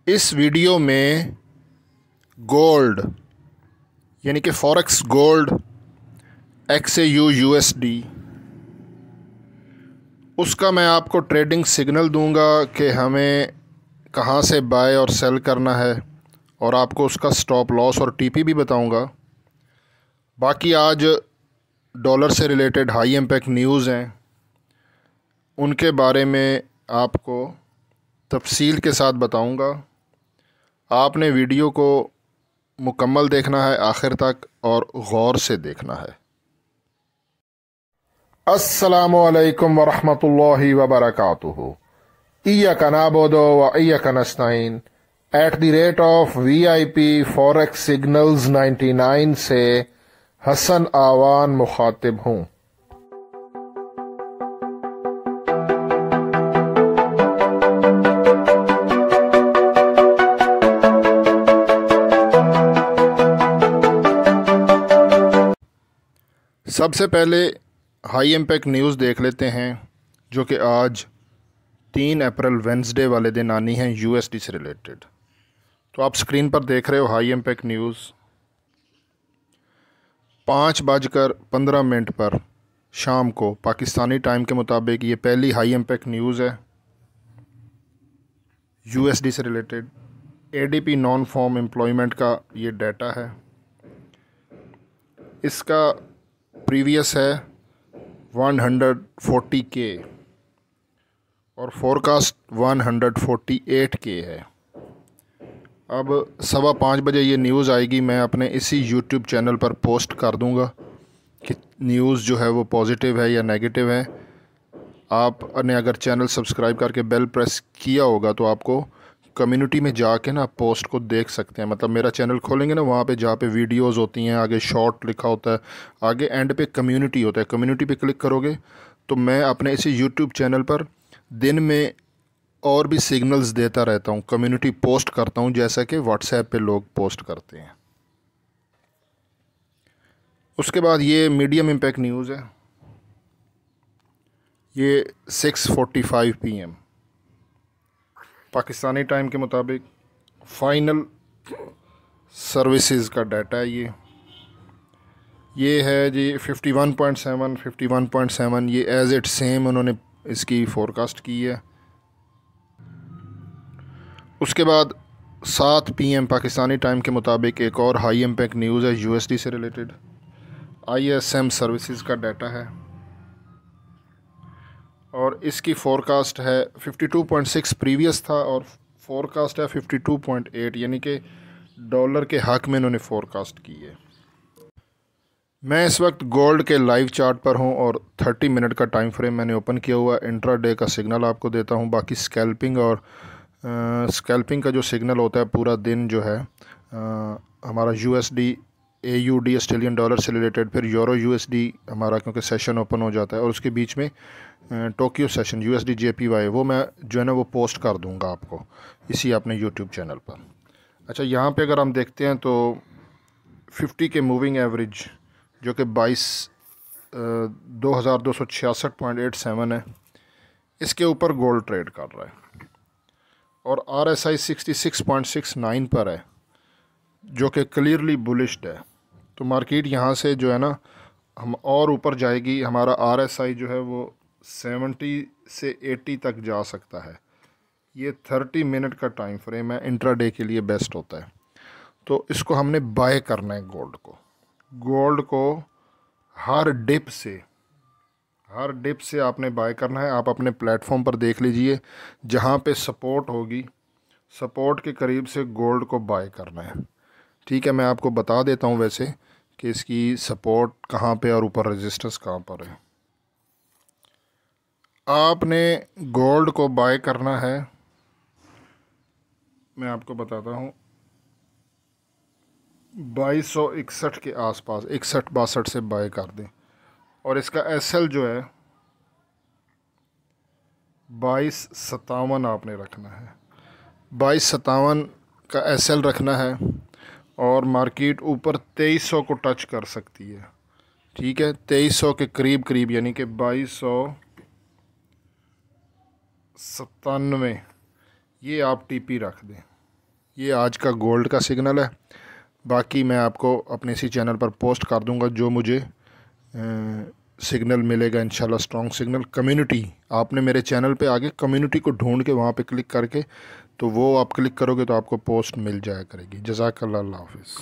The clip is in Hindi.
इस वीडियो में गोल्ड यानी कि फॉरेक्स गोल्ड XAU USD उसका मैं आपको ट्रेडिंग सिग्नल दूंगा कि हमें कहां से बाय और सेल करना है, और आपको उसका स्टॉप लॉस और TP भी बताऊंगा। बाकी आज डॉलर से रिलेटेड हाई इम्पैक्ट न्यूज़ हैं, उनके बारे में आपको तफसील के साथ बताऊंगा। आपने वीडियो को मुकम्मल देखना है आखिर तक और गौर से देखना है। अस्सलामु अलैकुम वरहमतुल्लाहि वबरकातुहू। इय्याका नअबुदु व इय्याका नस्तईन @VIP फॉरेक्स सिग्नल्स 99 से हसन आवान मुखातिब हूँ। सबसे पहले हाई इम्पैक्ट न्यूज़ देख लेते हैं, जो कि आज 3 अप्रैल वेंसडे वाले दिन आनी है USD से रिलेटेड। तो आप स्क्रीन पर देख रहे हो हाई इम्पैक्ट न्यूज़। 5:15 पर शाम को पाकिस्तानी टाइम के मुताबिक ये पहली हाई इम्पैक्ट न्यूज़ है USD से related. ADP non farm employment का ये डाटा है। इसका प्रीवियस है 140K और फोरकास्ट 148K है। अब 5:15 बजे ये न्यूज़ आएगी, मैं अपने इसी YouTube चैनल पर पोस्ट कर दूंगा कि न्यूज़ जो है वो पॉजिटिव है या नेगेटिव है। आपने अगर चैनल सब्सक्राइब करके बेल प्रेस किया होगा तो आपको कम्युनिटी में जाके ना पोस्ट को देख सकते हैं। मतलब मेरा चैनल खोलेंगे ना, वहाँ पे जहाँ पे वीडियोस होती हैं आगे शॉर्ट लिखा होता है, आगे एंड पे कम्युनिटी होता है। कम्युनिटी पे क्लिक करोगे तो मैं अपने इसी यूट्यूब चैनल पर दिन में और भी सिग्नल्स देता रहता हूँ, कम्युनिटी पोस्ट करता हूँ, जैसा कि व्हाट्सएप पे लोग पोस्ट करते हैं। उसके बाद ये मीडियम इम्पैक्ट न्यूज़ है। ये 6:45 PM पाकिस्तानी टाइम के मुताबिक फाइनल सर्विसेज का डाटा है। ये है जी 51.7 ये एज इट सेम उन्होंने इसकी फोरकास्ट की है। उसके बाद 7 PM पाकिस्तानी टाइम के मुताबिक एक और हाई इम्पैक्ट न्यूज़ है USD से रिलेटेड। ISM सर्विसेज का डाटा है और इसकी फ़ोरकास्ट है 52.6 प्रीवियस था और फ़ोरकास्ट है 52.8, यानी कि डॉलर के हक़ में इन्होंने फ़ोरकास्ट की है। मैं इस वक्त गोल्ड के लाइव चार्ट पर हूं और 30 मिनट का टाइम फ्रेम मैंने ओपन किया हुआ। इंट्रा डे का सिग्नल आपको देता हूं। बाकी स्कैल्पिंग का जो सिग्नल होता है पूरा दिन जो है हमारा USD AUD ऑस्ट्रेलियन डॉलर से रिलेटेड, फिर यूरो USD हमारा क्योंकि सेशन ओपन हो जाता है, और उसके बीच में टोक्यो सेशन USD JPY वो मैं जो है ना वो पोस्ट कर दूंगा आपको इसी अपने यूट्यूब चैनल पर। अच्छा, यहाँ पे अगर हम देखते हैं तो 50 के मूविंग एवरेज जो कि 2266.87 है, इसके ऊपर गोल्ड ट्रेड कर रहा है और RSI 66.69 पर है, जो कि क्लियरली बुलिश्ड है। तो मार्केट यहाँ से जो है ना हम और ऊपर जाएगी। हमारा RSI जो है वो 70 से 80 तक जा सकता है। ये 30 मिनट का टाइम फ्रेम है, इंट्राडे के लिए बेस्ट होता है। तो इसको हमने बाय करना है गोल्ड को हर डिप से आपने बाय करना है। आप अपने प्लेटफॉर्म पर देख लीजिए, जहाँ पे सपोर्ट होगी, सपोर्ट के करीब से गोल्ड को बाय करना है। ठीक है, मैं आपको बता देता हूँ वैसे कि इसकी सपोर्ट कहाँ पे और ऊपर रेजिस्टेंस कहाँ पर है। आपने गोल्ड को बाय करना है, मैं आपको बताता हूँ 2261 के आसपास, 61-62 से बाय कर दें। और इसका SL जो है 2257 आपने रखना है। 2257 का SL रखना है और मार्केट ऊपर 2300 को टच कर सकती है। ठीक है, 2300 के करीब यानी कि 2297 ये आप TP रख दें। ये आज का गोल्ड का सिग्नल है। बाकी मैं आपको अपने इसी चैनल पर पोस्ट कर दूंगा जो मुझे सिग्नल मिलेगा इंशाल्लाह, स्ट्रॉन्ग सिग्नल। कम्युनिटी, आपने मेरे चैनल पे आगे कम्युनिटी को ढूंढ के वहाँ पे क्लिक करके, तो वो आप क्लिक करोगे तो आपको पोस्ट मिल जाया करेगी। जज़ाकल्लाह, अल्लाह हाफ़िज़।